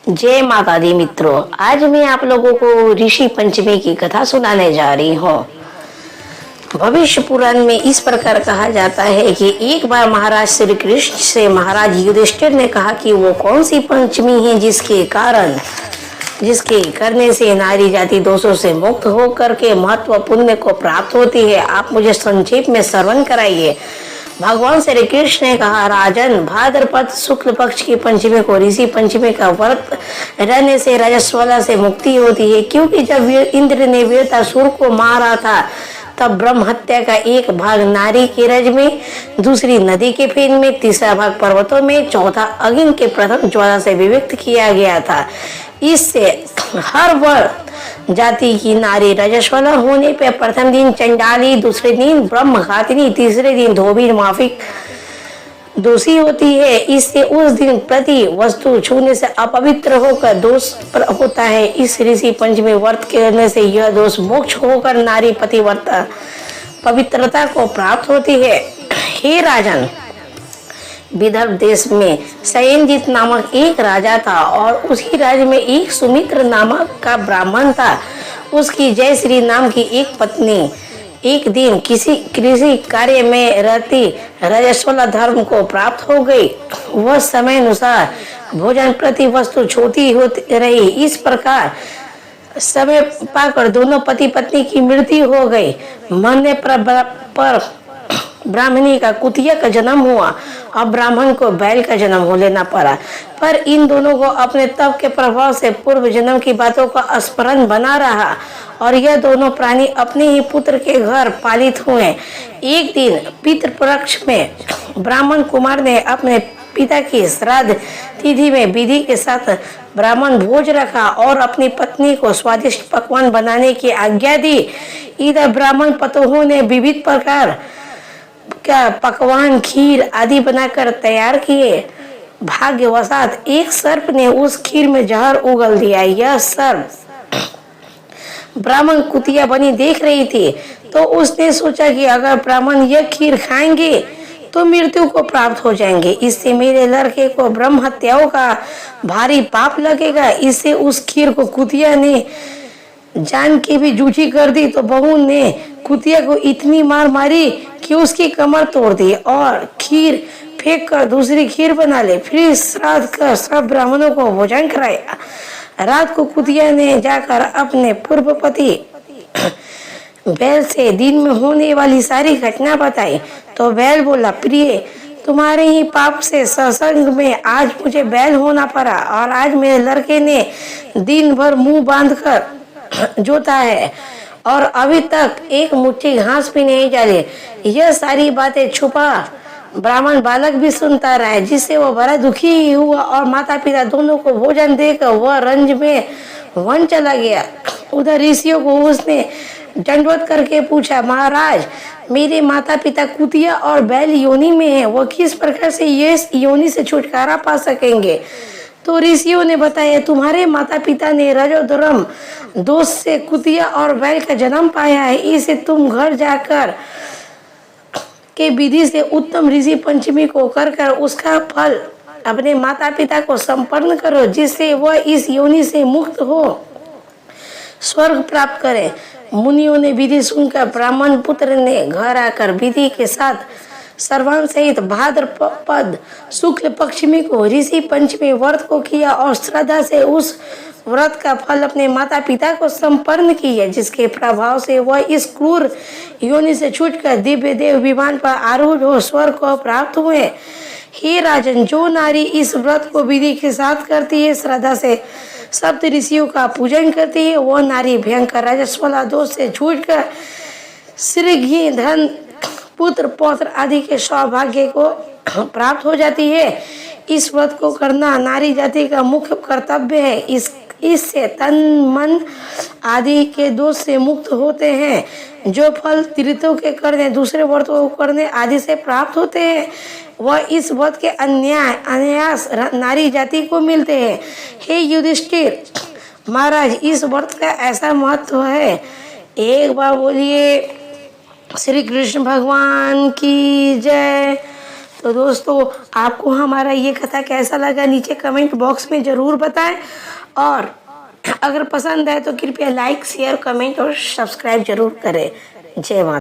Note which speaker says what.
Speaker 1: जय माता दी मित्रों, आज मैं आप लोगों को ऋषि पंचमी की कथा सुनाने जा रही हूँ। भविष्य पुराण में इस प्रकार कहा जाता है कि एक बार महाराज श्री कृष्ण से महाराज युधिष्ठिर ने कहा कि वो कौन सी पंचमी है जिसके करने से नारी जाति दोषों से मुक्त होकर के महत्व पुण्य को प्राप्त होती है। आप मुझे संक्षेप में श्रवण कराइए। भगवान श्री कृष्ण ने कहा, राजन, भाद्रपद शुक्ल पक्ष की पंचमी को ऋषि पंचमी का व्रत रहने से रजस्वला से मुक्ति होती है, क्योंकि जब इंद्र ने वीरतासुर को मारा था तब ब्रह्म हत्या का एक भाग नारी के रज में, दूसरी नदी के फेन में, तीसरा भाग पर्वतों में, चौथा अग्नि के प्रथम ज्वाला से विभक्त किया गया था। इससे हर वर्ण जाति की नारी रजस्वला होने पर प्रथम दिन चंडाली, दूसरे दिन ब्रह्मघातिनी, तीसरे दिन धोबी माफिक दोषी होती है। इससे उस दिन प्रति वस्तु छूने से अपवित्र होकर दोष होता है। इस ऋषि पंचमी व्रत करने से यह दोष मोक्ष होकर नारी पतिव्रता पवित्रता को प्राप्त होती है। हे राजन, विदर्भ देश में सयनजीत नामक एक राजा था और उसी राज्य में एक सुमित्र नामक का ब्राह्मण था। उसकी जयश्री नाम की एक पत्नी एक दिन किसी कृषि कार्य में रहती रजस्वला धर्म को प्राप्त हो गई। वह समय अनुसार भोजन प्रति वस्तु छोटी होती रही। इस प्रकार समय पाकर दोनों पति पत्नी की मृत्यु हो गई। मरने पर ब्राह्मणी का कुतिया का जन्म हुआ और ब्राह्मण को बैल का जन्म हो लेना पड़ा। पर इन दोनों को अपने तप के प्रभाव से पूर्व जन्म की बातों का स्मरण बना रहा और यह दोनों प्राणी अपने ही पुत्र के घर पालित हुए। एक दिन पितृपक्ष में ब्राह्मण कुमार ने अपने पिता की श्राद्ध तिथि में विधि के साथ ब्राह्मण भोज रखा और अपनी पत्नी को स्वादिष्ट पकवान बनाने की आज्ञा दी। इधर ब्राह्मण पतोहों ने विविध प्रकार का पकवान, खीर आदि बनाकर तैयार किए। भाग्यवशात एक सर्प ने उस खीर में जहर उगल दिया। यह सर्प ब्राह्मण कुतिया बनी देख रही थी, तो उसने सोचा कि अगर ब्राह्मण यह खीर खाएंगे तो मृत्यु को प्राप्त हो जाएंगे। इससे मेरे लड़के को ब्रह्म हत्याओं का भारी पाप लगेगा। इससे उस खीर को कुतिया ने जान के भी जूठी कर दी। तो बहू ने कुतिया को इतनी मार मारी कि उसकी कमर तोड़ दी और खीर फेंक कर दूसरी खीर बना ले। फिर श्राद्ध कर सब ब्राह्मणों को भोजन कराया। रात को कुतिया ने जाकर अपने पूर्व पति बैल से दिन में होने वाली सारी घटना बताई। तो बैल बोला, प्रिय, तुम्हारे ही पाप से सत्संग में आज मुझे बैल होना पड़ा और आज मेरे लड़के ने दिन भर मुंह बांधकर जोता है और अभी तक एक मुट्ठी घास भी नहीं डाली। यह सारी बातें छुपा ब्राह्मण बालक भी सुनता रहा, जिससे वह बड़ा दुखी हुआ और माता पिता दोनों को भोजन देकर वह रंज में वन चला गया। उधर ऋषियों को उसने दंडवत करके पूछा, महाराज, मेरे माता पिता कुतिया और बैल योनि में हैं, वह किस प्रकार से ये योनि से छुटकारा पा सकेंगे? तो ऋषियों ने बताया, तुम्हारे माता पिता ने रजोधर्म दोष से कुतिया और बैल का जन्म पाया है। इसे तुम घर जाकर के विधि से उत्तम ऋषि पंचमी को कर उसका फल अपने माता पिता को संपन्न करो, जिससे वह इस योनि से मुक्त हो स्वर्ग प्राप्त करे। मुनियों ने विधि सुनकर ब्राह्मण पुत्र ने घर आकर विधि के साथ सर्वांग सहित भाद्रपद शुक्ल पक्षमी को ऋषि पंचमी व्रत को किया और श्रद्धा से उस व्रत का फल अपने माता पिता को संपन्न किया, जिसके प्रभाव से वह इस क्रूर योनि से छूटकर दिव्य देव विमान पर आरूढ़ हो स्वर्ग को प्राप्त हुए। हे राजन, जो नारी इस व्रत को विधि के साथ करती है, श्रद्धा से सप्त ऋषियों का पूजन करती है, वह नारी भयंकर रजस्वला दोष से छूटकर श्री घी, धन, पुत्र पौत्र आदि के सौभाग्य को प्राप्त हो जाती है। इस व्रत को करना नारी जाति का मुख्य कर्तव्य है। इससे तन मन आदि के दोष से मुक्त होते हैं। जो फल तीर्थों के करने, दूसरे व्रतों को करने आदि से प्राप्त होते हैं, वह इस व्रत के अनायास नारी जाति को मिलते हैं। हे युधिष्ठिर महाराज, इस व्रत का ऐसा महत्व है। एक बार बोलिए श्री कृष्ण भगवान की जय। तो दोस्तों आपको हमारा ये कथा कैसा लगा नीचे कमेंट बॉक्स में ज़रूर बताएं, और अगर पसंद है तो कृपया लाइक शेयर कमेंट और सब्सक्राइब जरूर करें। जय माता।